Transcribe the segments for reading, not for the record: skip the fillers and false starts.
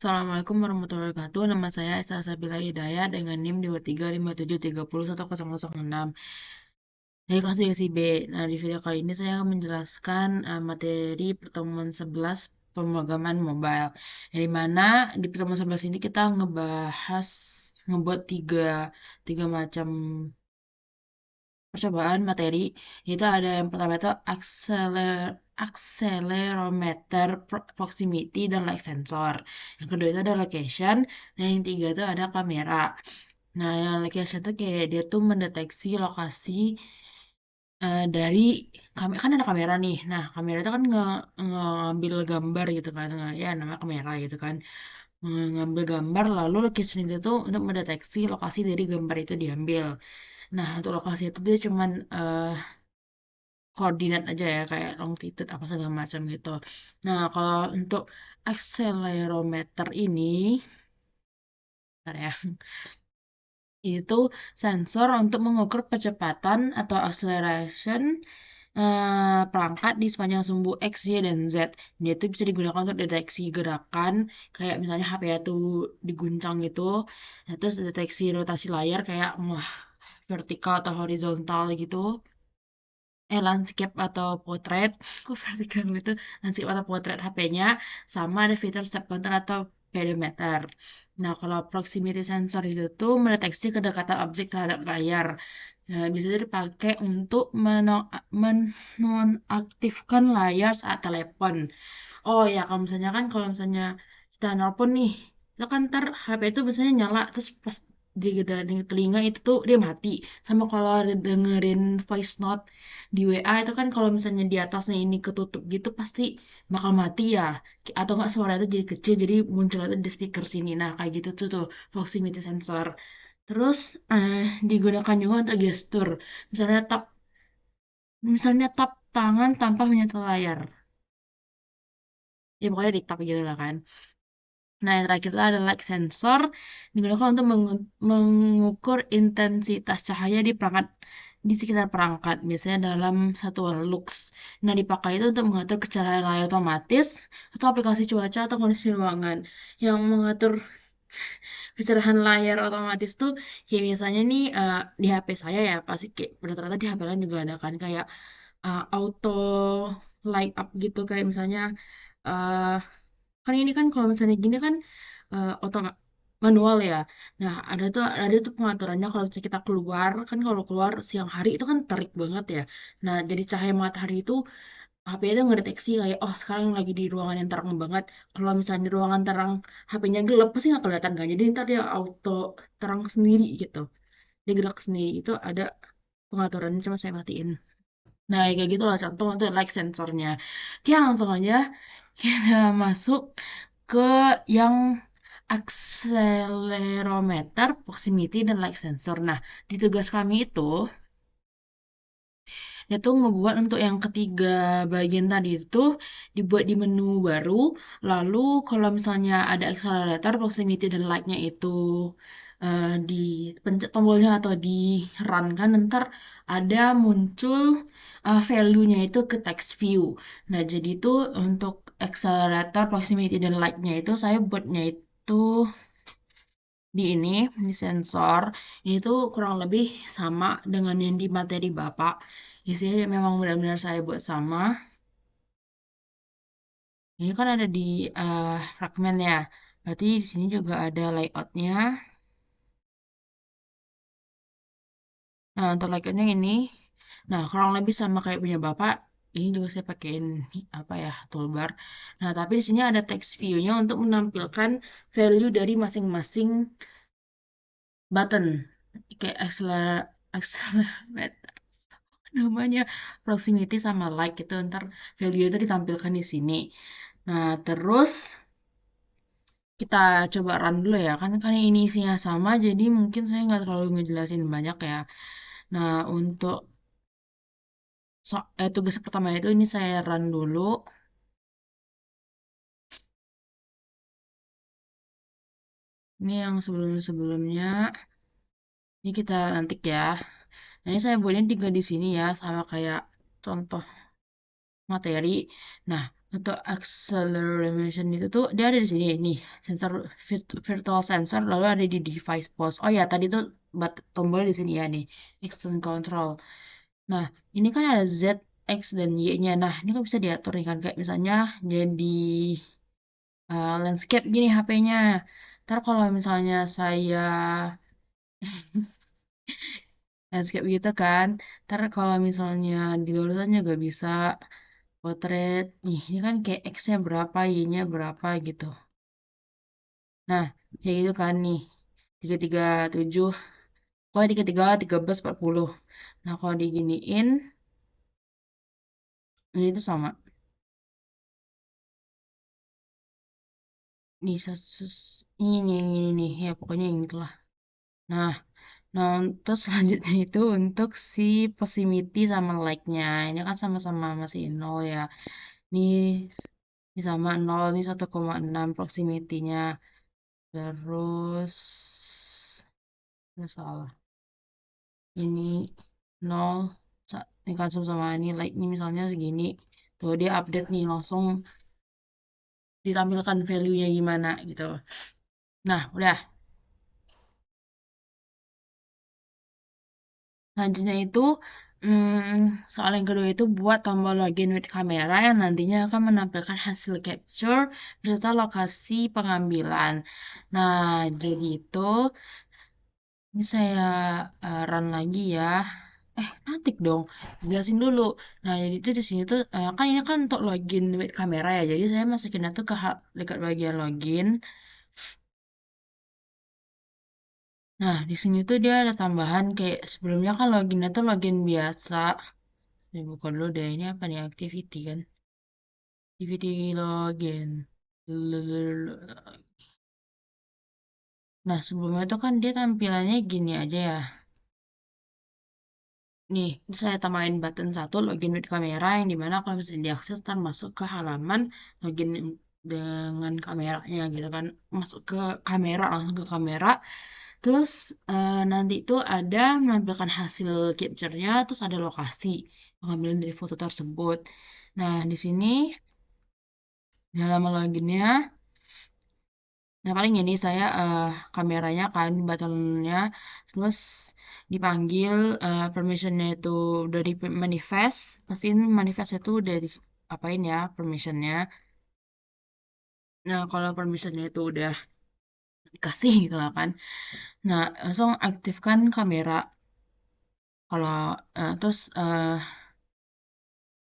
Assalamualaikum warahmatullahi wabarakatuh. Nama saya Esa Sabila Hidayat dengan NIM 2357301006 dari kelas 2 SIB. Nah, di video kali ini saya akan menjelaskan materi pertemuan 11 pemrograman mobile. Yang dimana di pertemuan 11 ini kita ngebuat tiga macam percobaan materi, yaitu ada yang pertama itu accelerometer proximity dan light sensor. Yang kedua itu ada location, dan yang tiga itu ada kamera. Nah, yang location itu kayak dia tuh mendeteksi lokasi dari kan ada kamera nih. Nah, kamera itu kan ngambil gambar gitu kan, ya namanya kamera gitu kan. Ngambil gambar lalu location itu tuh untuk mendeteksi lokasi dari gambar itu diambil. Nah, untuk lokasi itu dia cuman koordinat aja ya, kayak longitude apa segala macam gitu. Nah, kalau untuk accelerometer ini, bentar ya, itu sensor untuk mengukur kecepatan atau acceleration perangkat di sepanjang sumbu X, Y, dan Z. Dia itu bisa digunakan untuk deteksi gerakan, kayak misalnya HP itu diguncang gitu. Nah, terus deteksi rotasi layar kayak wah, vertikal atau horizontal gitu. Landscape atau potret, kok vertikal gitu, landscape atau potret HP-nya, sama ada fitur step counter atau pedometer. Nah, kalau proximity sensor itu tuh mendeteksi kedekatan objek terhadap layar. Bisa dipakai untuk menonaktifkan layar saat telepon. Oh ya, kalau misalnya kita nelpon nih, itu kan ntar HP itu biasanya nyala, terus pas di telinga itu tuh dia mati. Sama kalau ada dengerin voice note di WA itu kan kalau misalnya di atasnya ini ketutup gitu pasti bakal mati ya. Atau enggak suara itu jadi kecil, jadi muncul itu di speaker sini. Nah, kayak gitu tuh proximity sensor. Terus digunakan juga untuk gestur. Misalnya tap misalnya tap tangan tanpa menyentuh layar. Ya pokoknya di tap gitu lah kan. Nah, yang terakhir itu adalah light sensor digunakan untuk mengukur intensitas cahaya di perangkat di sekitar perangkat, biasanya dalam satuan lux. Nah, dipakai itu untuk mengatur kecerahan layar otomatis atau aplikasi cuaca atau kondisi ruangan. Yang mengatur kecerahan layar otomatis tuh kayak misalnya nih di HP saya ya pasti kayak rata-rata di HP lain juga ada kan kayak auto light up gitu kayak misalnya uh, kan ini kan kalau misalnya gini kan oto manual ya. Nah, ada tuh pengaturannya kalau misalnya kita keluar, kan kalau keluar siang hari itu kan terik banget ya. Nah, jadi cahaya matahari itu HP itu ngedeteksi kayak oh sekarang lagi di ruangan yang terang banget. Kalau misalnya di ruangan terang HP-nya gelap pasti nggak kelihatan kan. Jadi ntar dia auto terang sendiri gitu. Dia gerak sendiri itu ada pengaturannya cuma saya matiin. Nah, kayak gitu lah contoh untuk like sensornya. Oke, langsung aja kita masuk ke yang accelerometer, proximity, dan light sensor. Nah, di tugas kami itu ngebuat untuk yang ketiga bagian tadi itu dibuat di menu baru. Lalu kalau misalnya ada accelerator, proximity, dan light-nya itu di pencet tombolnya atau di run kan ntar ada muncul value-nya itu ke text view. Nah, jadi itu untuk accelerator, proximity, dan light-nya itu saya buatnya itu di sensor ini tuh kurang lebih sama dengan yang di materi Bapak. Isinya memang benar-benar saya buat sama. Ini kan ada di fragmen ya. Berarti di sini juga ada layoutnya. Nah, untuk layoutnya ini, nah kurang lebih sama kayak punya Bapak. Ini juga saya pakein apa ya toolbar. Nah, tapi di sini ada text view-nya untuk menampilkan value dari masing-masing button. Kayak accelerate namanya proximity sama like itu ntar value itu ditampilkan di sini. Nah, terus kita coba run dulu ya. Kan ini isinya sama, jadi mungkin saya nggak terlalu ngejelasin banyak ya. Nah, untuk tugas pertama itu ini saya run dulu. Ini yang sebelum-sebelumnya. Ini kita nanti ya. Nah, ini saya buatnya tiga di sini ya, sama kayak contoh materi. Nah, atau acceleration itu tuh dia ada di sini nih, sensor virtual sensor, lalu ada di device pose. Oh ya, tadi tuh tombol di sini ya nih, external control. Nah, ini kan ada Z, X, dan Y-nya. Nah, ini kan bisa diatur nih kan, kayak misalnya jadi landscape gini HP-nya. Ntar kalau misalnya saya landscape gitu kan, ntar kalau misalnya di lurusan juga bisa portrait. Nih, ini kan kayak X-nya berapa, Y-nya berapa gitu. Nah, kayak gitu kan nih. 337, pokoknya 33, 13, 40. Nah, kalau diginiin, ini tuh sama. Nih, ini nih, ya pokoknya yang itulah. Nah, nah terus selanjutnya itu untuk si proximity sama like-nya. Ini kan sama-sama masih nol ya. Ini sama nol, ini 1,6 proximity-nya. Terus, salah. Ini nol, ini kan sama ini like ini misalnya segini. Tuh dia update nih langsung ditampilkan value-nya gimana gitu. Nah, udah. Selanjutnya itu soal yang kedua itu buat tombol login with kamera yang nantinya akan menampilkan hasil capture beserta lokasi pengambilan. Nah, jadi itu ini saya run lagi ya. Nanti dong, jelasin dulu. Nah, jadi itu di sini tuh kan ini kan untuk login with kamera ya. Jadi saya masukinnya tuh ke dekat bagian login. Nah, di sini tuh dia ada tambahan kayak sebelumnya kan loginnya tuh login biasa. Ini buka dulu deh, ini apa nih, activity kan? Activity login. Nah, sebelumnya tuh kan dia tampilannya gini aja ya. Nih, ini saya tambahin button satu login with kamera yang dimana kalau misalnya diakses ntar masuk ke halaman login dengan kameranya gitu kan. Masuk ke kamera, langsung ke kamera. Terus nanti itu ada menampilkan hasil capture-nya, terus ada lokasi pengambilan dari foto tersebut. Nah, di sini di halaman loginnya, nah paling ini saya kameranya kan buttonnya, terus dipanggil permissionnya itu dari manifest, pastiin manifest itu udah apain ya permissionnya. Nah kalau permissionnya itu udah dikasih gitu lah kan, nah langsung aktifkan kamera. Kalau terus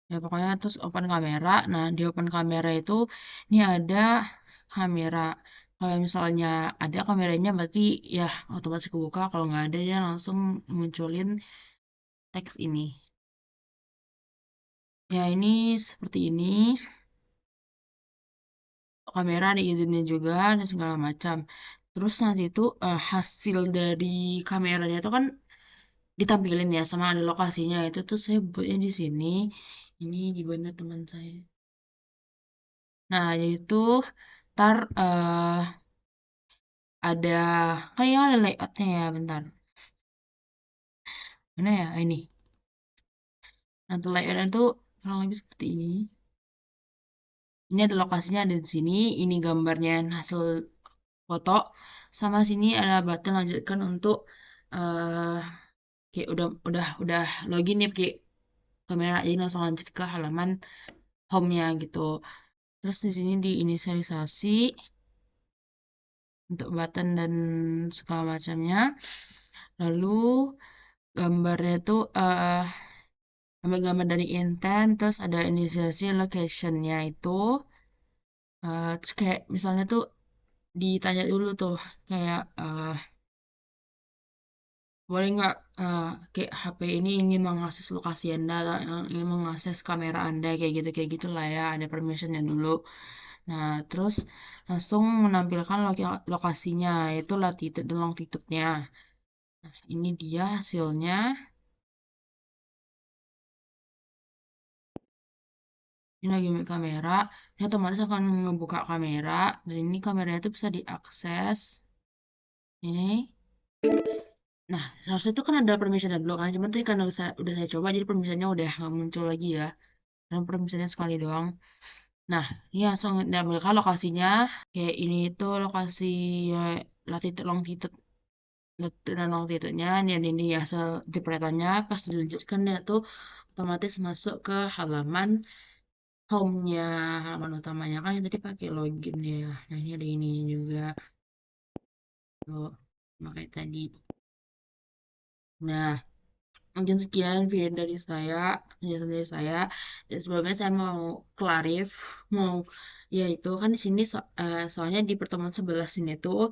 ya pokoknya terus open kamera. Nah di open kamera itu ini ada kamera. Kalau misalnya ada kameranya berarti ya otomatis kebuka. Kalau nggak ada dia langsung munculin teks ini. Ya ini seperti ini. Kamera ada izinnya juga dan segala macam. Terus nanti itu hasil dari kameranya itu kan ditampilin ya sama ada lokasinya. Itu tuh saya buatnya di sini. Ini di mana teman saya. Nah, itu ntar ada kan ini ada layoutnya ya, bentar. Mana ya? Ini. Nah, untuk layoutnya tuh kurang lebih seperti ini. Ini ada lokasinya ada di sini. Ini gambarnya hasil foto. Sama sini ada button lanjutkan untuk eh kayak udah login nih kayak kamera jadi langsung lanjut ke halaman home-nya gitu. Terus di sini diinisialisasi untuk button dan segala macamnya. Lalu gambarnya tuh ambil gambar dari intent, terus ada inisiasi locationnya itu. Terus kayak misalnya tuh ditanya dulu tuh kayak boleh nggak kayak HP ini ingin mengakses lokasi Anda, ingin mengakses kamera Anda kayak gitulah ya, ada permissionnya dulu. Nah, terus langsung menampilkan lokasinya, itu latitude dan longitude-nya. Nah, ini dia hasilnya. Ini lagi milik kamera. Ini otomatis akan ngebuka kamera. Dan ini kameranya itu bisa diakses. Ini. Nah, seharusnya itu kan ada permissionnya dulu kan. Cuman tadi karena udah saya coba, jadi permissionnya udah nggak muncul lagi ya. Dan permissionnya sekali doang. Nah, ini langsung diambilkan lokasinya. Kayak ini tuh lokasi ya, latitude longitude dan longitude-nya, dan ini ya asal jepretannya pas diluncurkan dia tuh otomatis masuk ke halaman home-nya, halaman utamanya kan yang tadi pakai login ya. Nah, ini ada ini juga tuh, makanya tadi. Nah, mungkin sekian video dari saya, penjelasan dari saya. Dan sebelumnya saya mau clarif, mau yaitu kan di sini soalnya di pertemuan 11 ini tuh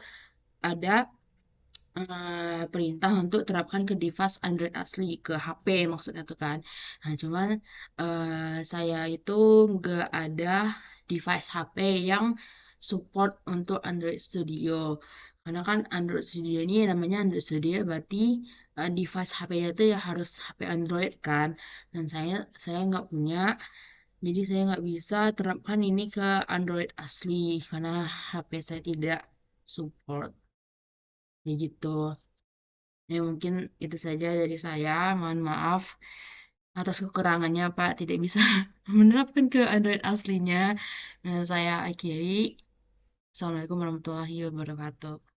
ada perintah untuk terapkan ke device Android asli ke HP maksudnya tuh kan. Nah, cuman saya itu nggak ada device HP yang support untuk Android Studio. Karena kan Android Studio ini namanya Android Studio berarti device HP-nya itu ya harus HP Android kan. Dan saya nggak punya, jadi saya nggak bisa terapkan ini ke Android asli karena HP saya tidak support. Ya gitu. Ya mungkin itu saja dari saya. Mohon maaf atas kekurangannya Pak tidak bisa menerapkan ke Android aslinya. Saya akhiri. Assalamualaikum warahmatullahi wabarakatuh.